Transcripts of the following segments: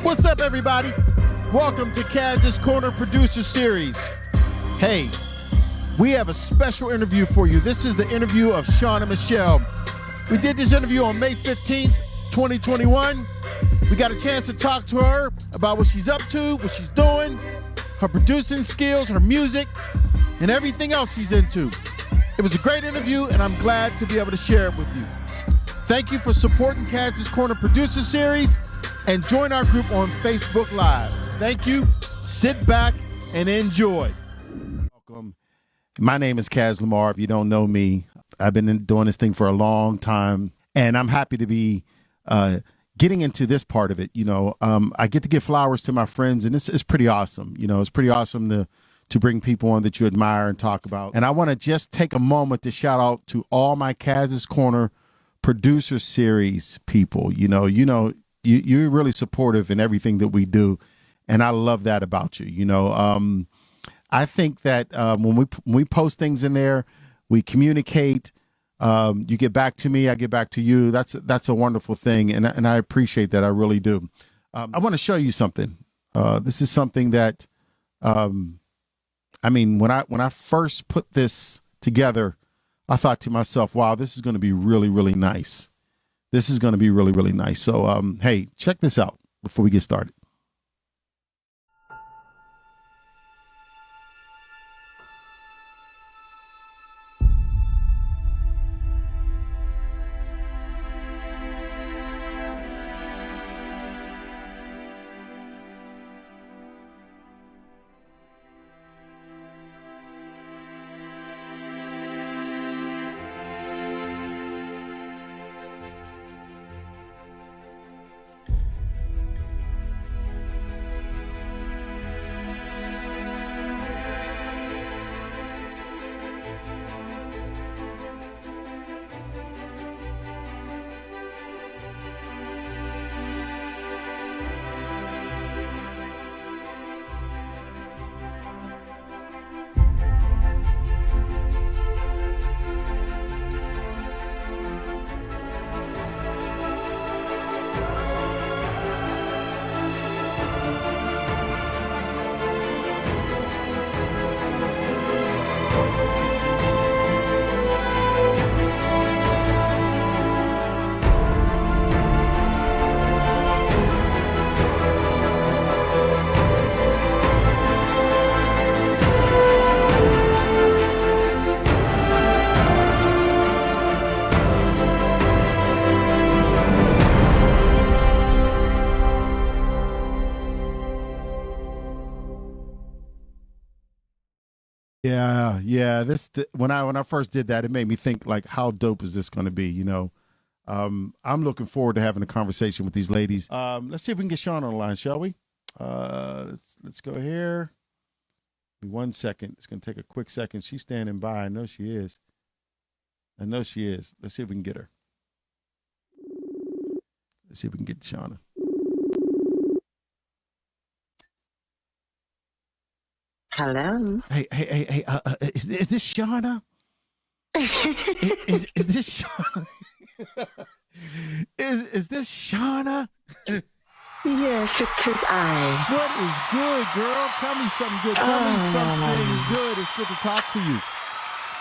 What's up, everybody? Welcome to Caz's Corner Producer Series. Hey, we have a special interview for you. This is the interview of Shauna Mishel. We did this interview on May 15th, 2021. We got a chance to talk to her about what she's up to, what she's doing, her producing skills, her music, and everything else she's into. It was a great interview, and I'm glad to be able to share it with you. Thank you for supporting Caz's Corner Producer Series, and join our group on Facebook Live. Thank you. Sit back and enjoy. Welcome. My name is Caz Lamar. If you don't know me, I've been doing this thing for a long time, and I'm happy to be getting into this part of it. You know, I get to give flowers to my friends, and this is pretty awesome. You know, it's pretty awesome to bring people on that you admire and talk about. And I want to just take a moment to shout out to all my Caz's Corner Producer Series people. You're really supportive in everything that we do, and I love that about you. I think that when we post things in there, we communicate. You get back to me, I get back to you. That's a wonderful thing, and I appreciate that. I really do. I want to show you something. This is something that, when I first put this together, I thought to myself, wow, this is going to be really, really nice. This is going to be really, really nice. So, hey, check this out before we get started. Yeah. When I first did that, it made me think, like, how dope is this going to be? I'm looking forward to having a conversation with these ladies. Let's see if we can get Shauna on the line, shall we? Let's go here. Give me 1 second. It's going to take a quick second. She's standing by. I know she is. Let's see if we can get her. Let's see if we can get Shauna. Hello. Hey, is this Shauna? is this Shauna? is this Shauna? Yes, it is I. What is good, girl? Tell me something good. Tell me something good. It's good to talk to you.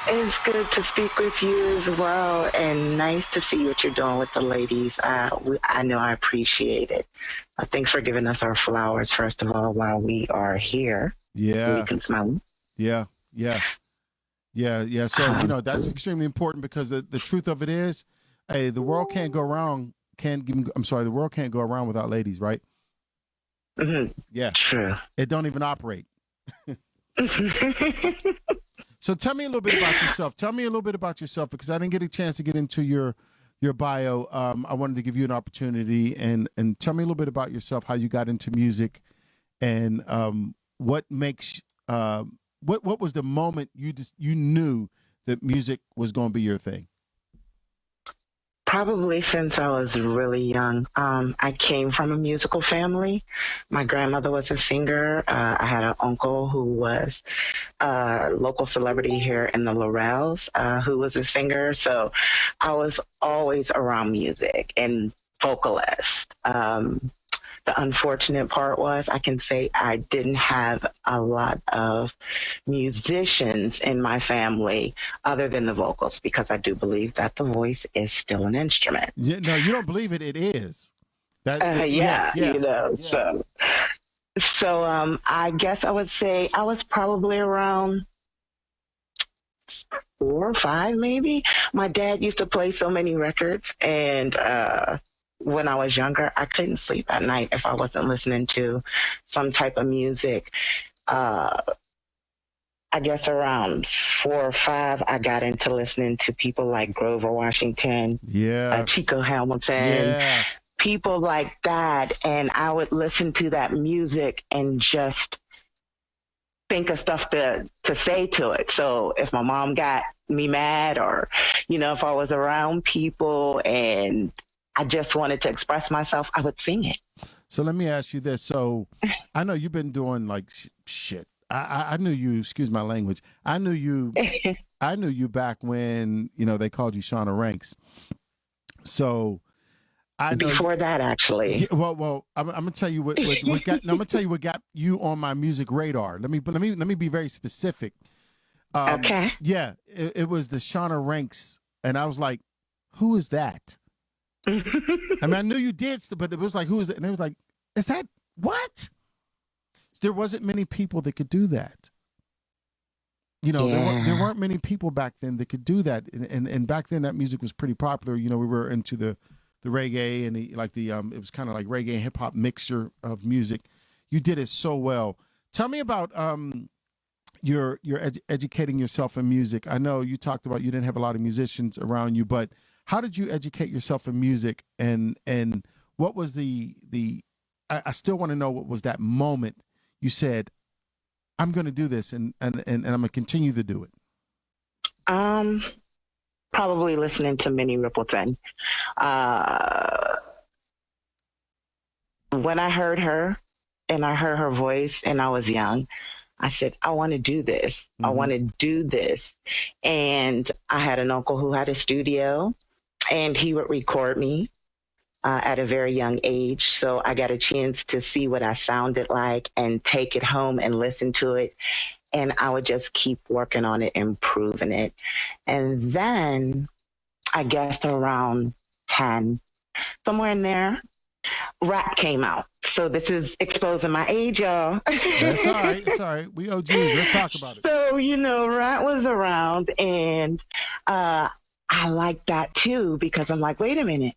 It's good to speak with you as well, and nice to see what you're doing with the ladies. I know I appreciate it. Thanks for giving us our flowers, first of all, while we are here. Yeah. We can smell them. Yeah. So, that's extremely important, because the truth of it is, hey, the world can't go around. The world can't go around without ladies, right? Mm-hmm. Yeah. True. It don't even operate. So tell me a little bit about yourself. Because I didn't get a chance to get into your bio. I wanted to give you an opportunity and tell me a little bit about yourself, how you got into music, and what makes what was the moment you knew that music was going to be your thing? Probably since I was really young. I came from a musical family. My grandmother was a singer. I had an uncle who was a local celebrity here in the Laurels, who was a singer. So I was always around music and vocalist. The unfortunate part was I can say I didn't have a lot of musicians in my family other than the vocals, because I do believe that the voice is still an instrument. Yeah, no, you don't believe it. It is. Yeah, yes, you know, yeah. so I guess I would say I was probably around 4 or 5, maybe. My dad used to play so many records, and when I was younger, I couldn't sleep at night if I wasn't listening to some type of music. I guess around 4 or 5, I got into listening to people like Grover Washington, Chico Hamilton, people like that. And I would listen to that music and just think of stuff to say to it. So if my mom got me mad, or, you know, if I was around people and I just wanted to express myself, I would sing it. So let me ask you this. So I know you've been doing like shit. I knew you, excuse my language. I knew you back when, you know, they called you Shauna Ranks. So I know before that, actually. Yeah, well, I'm gonna tell you what got. No, I'm gonna tell you what got you on my music radar. Let me be very specific. Okay. Yeah, it was the Shauna Ranks, and I was like, who is that? I mean, I knew you did, but it was like, who is it? And it was like, is that what? There wasn't many people that could do that. You know, there weren't many people back then that could do that, and back then that music was pretty popular. You know, we were into the reggae and it was kind of like reggae and hip hop mixture of music. You did it so well. Tell me about your educating yourself in music. I know you talked about you didn't have a lot of musicians around you, but how did you educate yourself in music, and what was I still want to know, what was that moment you said, I'm going to do this and I'm going to continue to do it? Probably listening to Minnie Riperton. When I heard her and I heard her voice and I was young, I said, I want to do this. I want to do this. And I had an uncle who had a studio, and he would record me at a very young age. So I got a chance to see what I sounded like and take it home and listen to it. And I would just keep working on it, improving it. And then I guess around 10, somewhere in there, rap came out. So this is exposing my age, y'all. That's all right. It's all right. We OGs. Let's talk about it. So, you know, rap was around, and I like that too, because I'm like, wait a minute.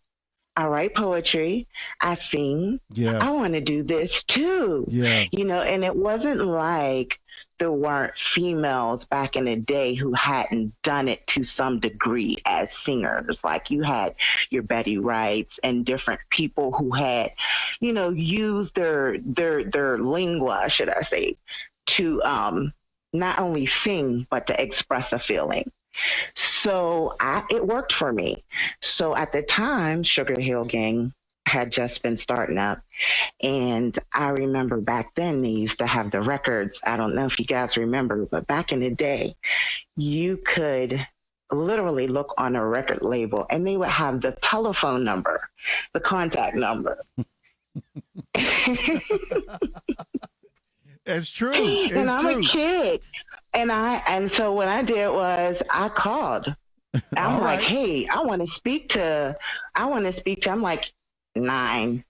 I write poetry, I sing, I want to do this too. You know, and it wasn't like there weren't females back in the day who hadn't done it to some degree as singers. Like you had your Betty Wrights and different people who had, you know, used their lingua, should I say, to not only sing, but to express a feeling. So it worked for me. So at the time, Sugar Hill Gang had just been starting up. And I remember back then they used to have the records. I don't know if you guys remember, but back in the day, you could literally look on a record label and they would have the telephone number, the contact number. It's true. It's and I'm true. A kid. And so what I did was I called. I'm like, hey, I want to speak to, I'm like 9.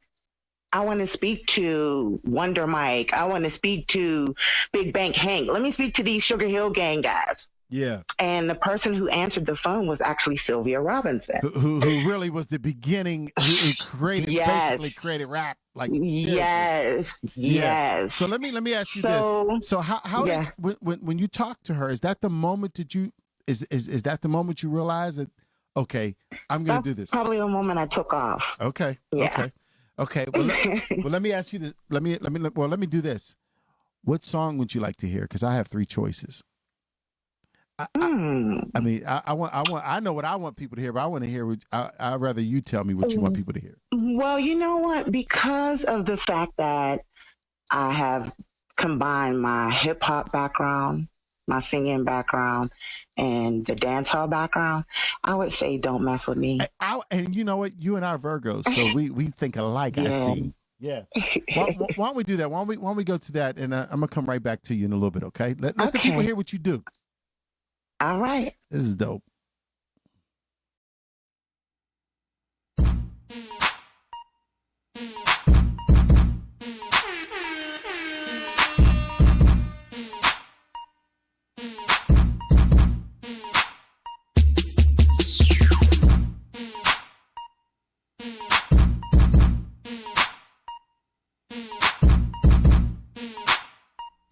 I want to speak to Wonder Mike. I want to speak to Big Bank Hank. Let me speak to these Sugar Hill Gang guys. Yeah. And the person who answered the phone was actually Sylvia Robinson. Who really was the beginning, who created, basically created rap. Like, yes. So let me ask you this. So how did, when you talk to her, is that the moment that you, is that the moment you realize that, okay, I'm going to do this? Probably the moment I took off. Okay. Yeah. Okay. Well, let me ask you this. Let me do this. What song would you like to hear? Because I have 3 choices. I mean, I know what I want people to hear, but I want to hear. I'd rather you tell me what you want people to hear. Well, you know what? Because of the fact that I have combined my hip hop background, my singing background, and the dancehall background, I would say "Don't Mess with Me." And you know what? You and I are Virgos, so we think alike. Yeah. I see. Yeah. Why don't we do that? Why don't we go to that? And I'm gonna come right back to you in a little bit. Okay. Let the people hear what you do. All right. This is dope.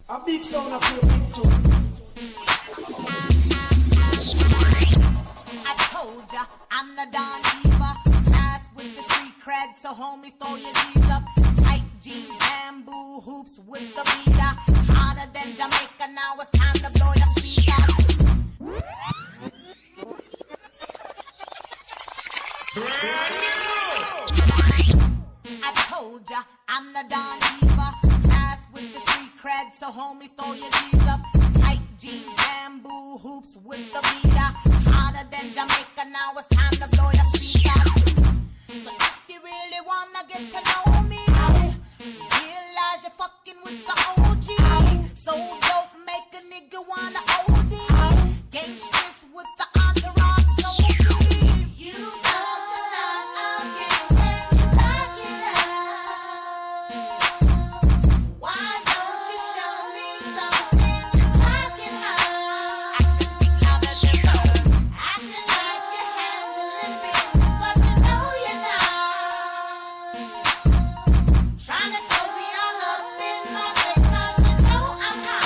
A big sound of your picture. I told ya, I'm the Don Diva. Class with the street cred, so homies throw your G's up. Tight jeans, bamboo hoops with the beater. Hotter than Jamaica, now it's time to blow your speakers. I told ya, I'm the Don Diva. Class with the street cred, so homies throw your G's up. Tight jeans, bamboo hoops with the beater. Hotter than Jamaica, now it's time to blow your speakers. So if you really wanna get to know me, realize you're fucking with the OG. So dope, make a nigga wanna OD. Gangsters with the entourage, so deep. You talk a lot, I'll get when you back it up. Why don't you show me something that's like it high? Acting like you're handling business, but you know you're not. Trying to cozy all up in my face, 'cause you know I'm high.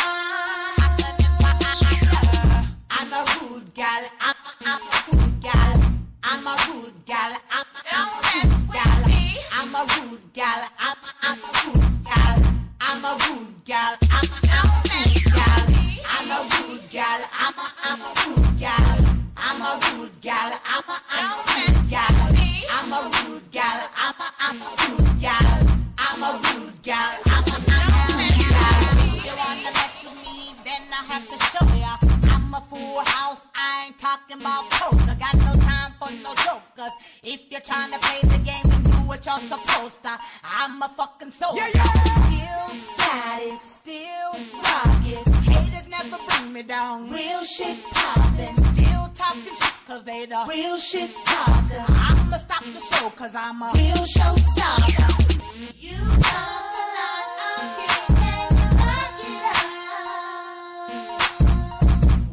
I'm a rude gal, I'm a rude gal, I'm a rude gal, don't mess with me. I'm a rude gal, I'm a rude gal, I'm a rude gal, don't mess gal. I'm a rude gal, I'm a rude gal, I'm a rude gal, don't mess gal. I'm a rude gal, I'm a rude gal, I'm a rude gal, don't mess gal. If you wanna mess with me, then I have to show ya. I'm a full house, I ain't talking about poker. Got no time for no jokers. If you're trying to play the game, then do what you're supposed to. I'm a fucking soldier. Still static, still rockin'. Haters never bring me down. Real shit poppin'. Still talking shit, 'cause they the real shit talkers. I'ma stop the show, 'cause I'm a real showstopper. You talk a lot, I'll get when you back it up.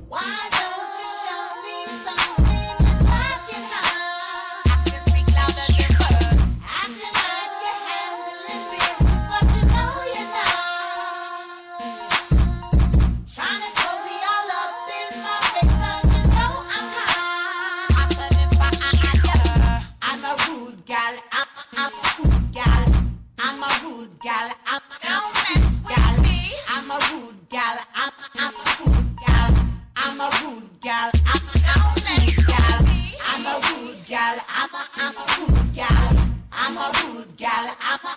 Why don't you show me something that's like it high? Acting speak louder than words. Acting like you're handling business, but you know you're not. Trying to cozy all up in my face, 'cause you know I'm high. I'm a rude gal, I'm a rude gal, I'm a rude gal, don't mess gal. I'm a rude gal, I'm a rude gal, I'm a rude gal, don't mess gal. I'm a rude gal, I'm a rude gal, I'm a rude gal,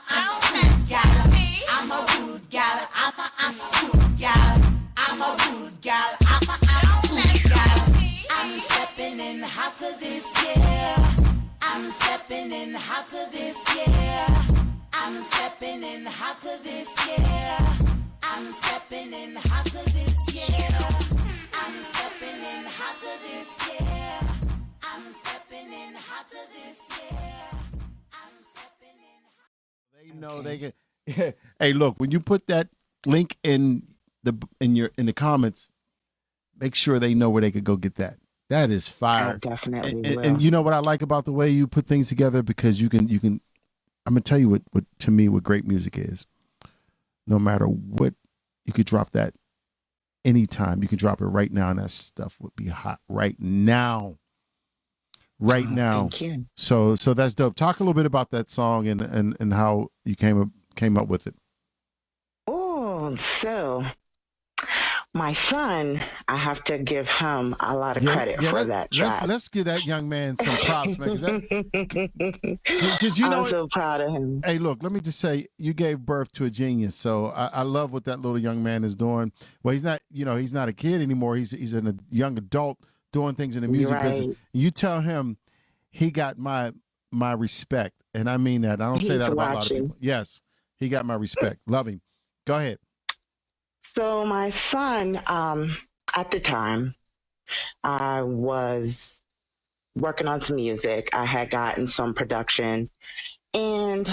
don't mess gal. I'm a rude gal, I'm a rude gal, I'm a rude gal, don't mess gal. I'm stepping in hot to this year. I'm stepping in hot to this year. I'm stepping in hot to this year. I'm stepping in hot to this year. I'm stepping in hot to this year. I'm stepping in hot to this year. I'm stepping in. They know they can. Hey, look, when you put that link in the comments, make sure they know where they could go get that. That is fire. I definitely will. And you know what I like about the way you put things together, because you can. I'm gonna tell you what to me what great music is. No matter what, you could drop that anytime. You could drop it right now, and that stuff would be hot right now. Right now. Thank you. So that's dope. Talk a little bit about that song and how you came up with it. Oh, so my son, I have to give him a lot of credit for that track. Let's give that young man some props, man. Because you know, I'm so proud of him. Hey, look, let me just say, you gave birth to a genius. So I love what that little young man is doing. Well, he's not a kid anymore. He's a young adult doing things in the music business. You tell him he got my my respect, and I mean that. I don't say He's that about watching. a lot of people. Yes, he got my respect. Love him. Go ahead. So my son, at the time, I was working on some music. I had gotten some production, and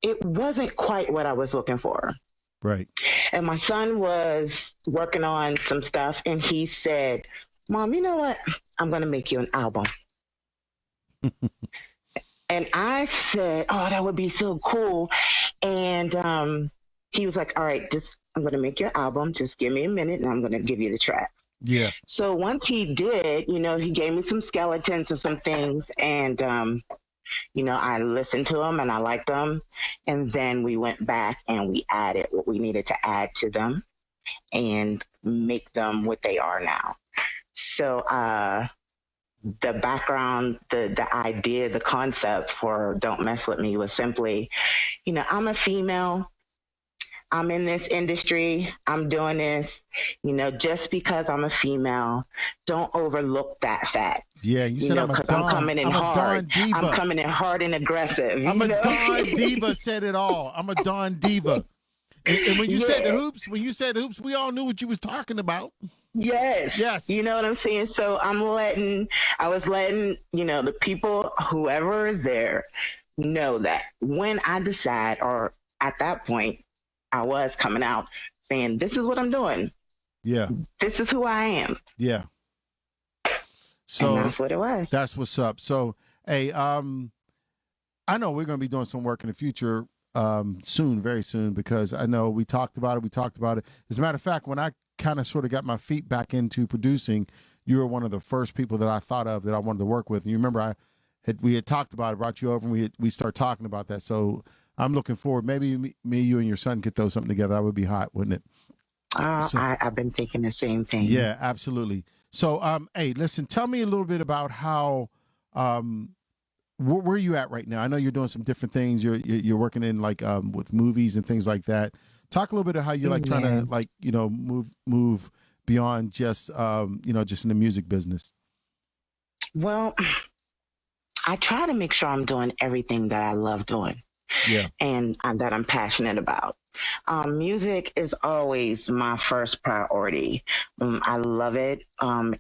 it wasn't quite what I was looking for. Right. And my son was working on some stuff, and he said, Mom, you know what? I'm going to make you an album. And I said, oh, that would be so cool. And he was like, all right, I'm going to make your album. Just give me a minute, and I'm going to give you the tracks. Yeah. So once he did, he gave me some skeletons of some things, and I listened to them and I liked them. And then we went back and we added what we needed to add to them and make them what they are now. So the background, the idea, the concept for Don't Mess With Me was simply, I'm a female. I'm in this industry. I'm doing this, just because I'm a female, don't overlook that fact. Yeah, you said I'm coming in hard. I'm coming in hard and aggressive. I'm a Dawn Diva said it all. I'm a Dawn Diva. And when you said the hoops, we all knew what you was talking about. Yes. You know what I'm saying? So I was letting, the people, whoever is there, know that when I decide, or at that point, I was coming out saying, this is what I'm doing. Yeah. This is who I am. Yeah. So and that's what it was. That's what's up. So, hey, I know we're going to be doing some work in the future soon, very soon, because I know we talked about it. As a matter of fact, when I kind of sort of got my feet back into producing, you were one of the first people that I thought of that I wanted to work with. And you remember we had talked about it, brought you over, and we started talking about that. So I'm looking forward. Maybe me, you, and your son could throw something together. That would be hot, wouldn't it? I've been thinking the same thing. Yeah, absolutely. So, hey, listen, tell me a little bit about how, where are you at right now? I know you're doing some different things. You're working in with movies and things like that. Talk a little bit of how you're trying to move beyond just, just in the music business. Well, I try to make sure I'm doing everything that I love doing. Yeah. And that I'm passionate about. Music is always my first priority. I love it.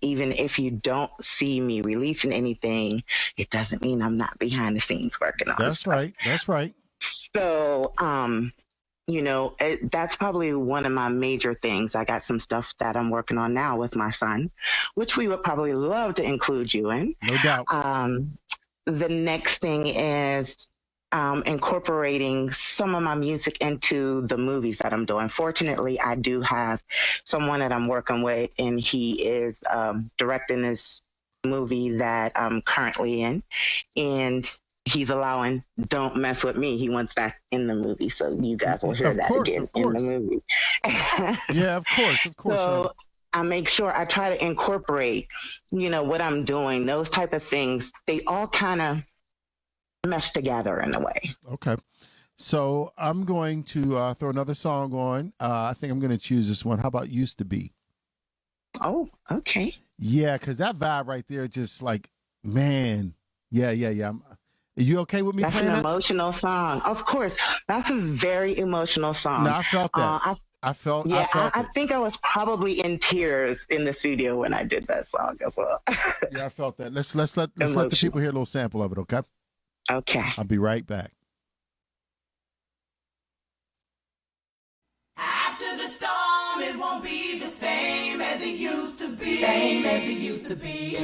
Even if you don't see me releasing anything, it doesn't mean I'm not behind the scenes working on it. That's right. That's right. So, that's probably one of my major things. I got some stuff that I'm working on now with my son, which we would probably love to include you in. No doubt. The next thing is incorporating some of my music into the movies that I'm doing. Fortunately, I do have someone that I'm working with, and he is directing this movie that I'm currently in, and he's allowing Don't Mess With Me. He wants that in the movie, so you guys will hear that again in the movie. Yeah, of course. So I make sure I try to incorporate, what I'm doing, those type of things. They all kind of mesh together in a way. Okay. So I'm going to throw another song on. I think I'm going to choose this one. How about Used to Be? Oh, okay. Yeah, because that vibe right there, just man. Yeah. Are you okay with me That's playing an that? emotional song. Of course. That's a very emotional song. No, I felt that. I think I was probably in tears in the studio when I did that song as well. Yeah, I felt that. Let's let the people hear a little sample of it, okay? Okay. I'll be right back. After the storm, it won't be the same as it used to be. Same as it used to be.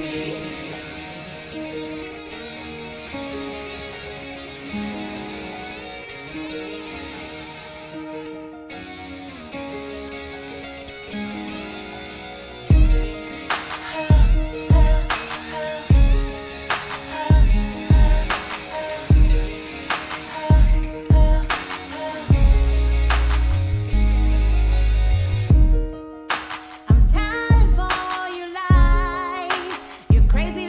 I'm tired of all your lies, your crazy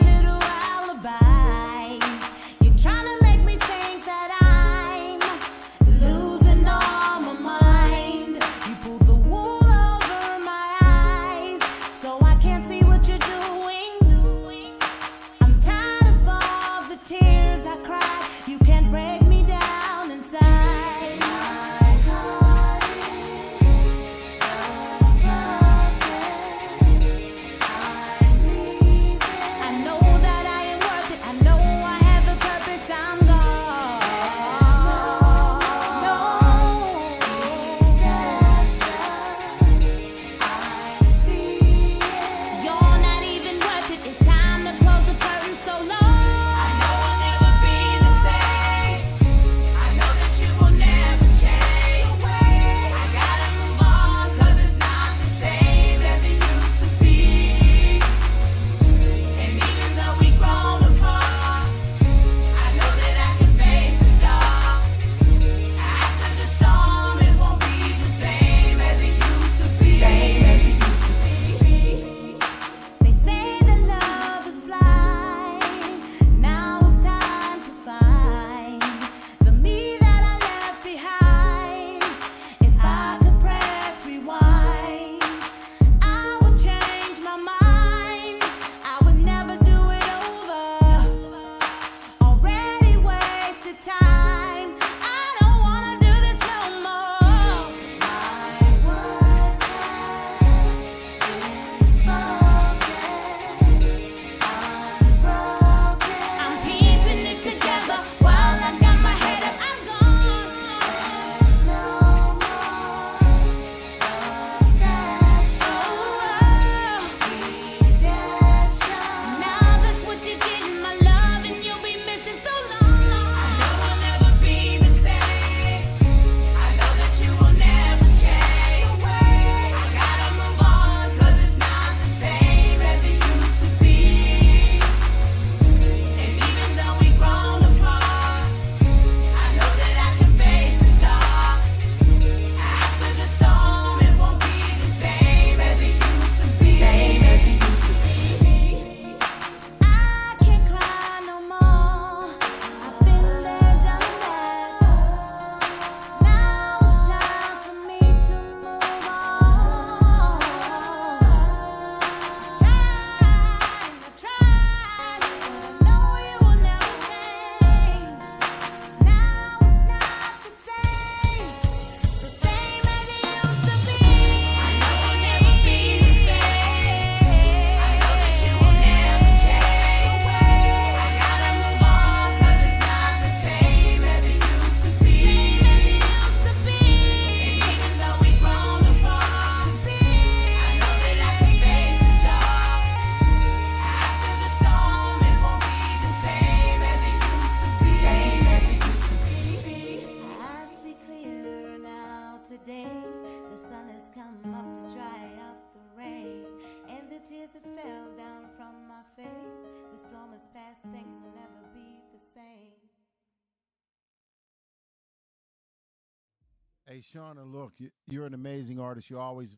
Hey, Shauna, look, you're an amazing artist. You always,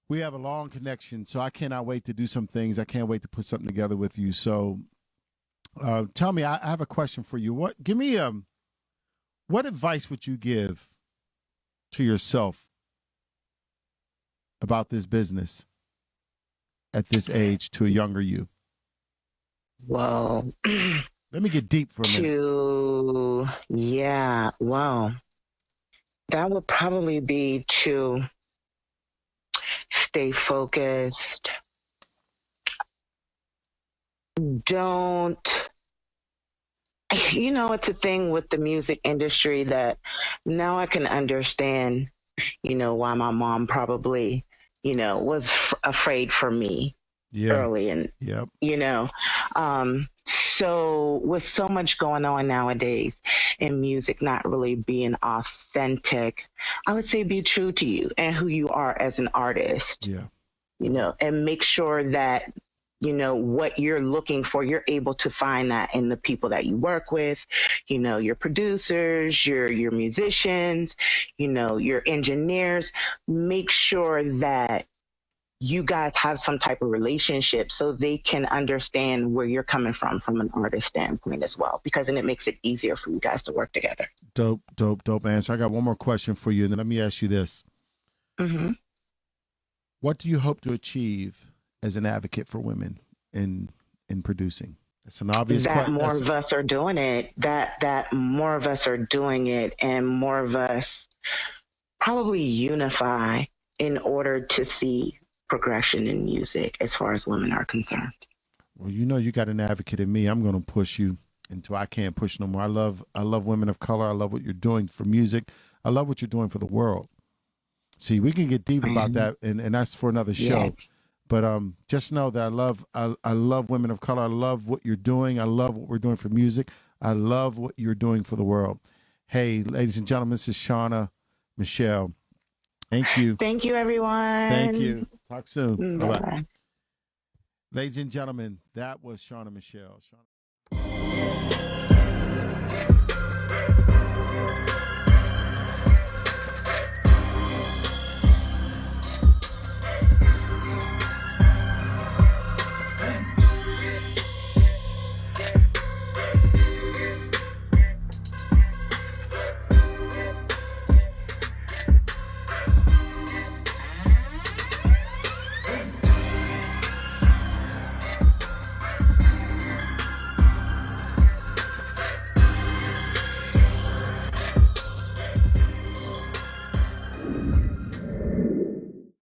we have a long connection, so I cannot wait to do some things. I can't wait to put something together with you. So tell me, I have a question for you. What advice would you give to yourself about this business at this age to a younger you? Well, let me get deep for a minute. Well, that would probably be to stay focused. It's a thing with the music industry that now I can understand, why my mom probably, was afraid for me early. And, so with so much going on nowadays and music not really being authentic, I would say be true to you and who you are as an artist, and make sure that, what you're looking for, you're able to find that in the people that you work with, your producers, your musicians, your engineers. Make sure that you guys have some type of relationship so they can understand where you're coming from an artist standpoint as well, because then it makes it easier for you guys to work together. Dope answer. I got one more question for you, and then let me ask you this. Mm-hmm. What do you hope to achieve as an advocate for women in producing? It's an obvious question. That more of us are doing it, that more of us are doing it, and more of us probably unify in order to see progression in music as far as women are concerned. Well, you got an advocate in me. I'm going to push you until I can't push no more. I love women of color. I love what you're doing for music. I love what you're doing for the world. See, we can get deep about that, and that's for another show. Yes. But just know that I love women of color. I love what you're doing. I love what we're doing for music. I love what you're doing for the world. Hey, ladies and gentlemen, this is Shauna Mishel. Thank you. Thank you, everyone. Thank you. Talk soon. Bye-bye. Ladies and gentlemen, that was Shauna Mishel.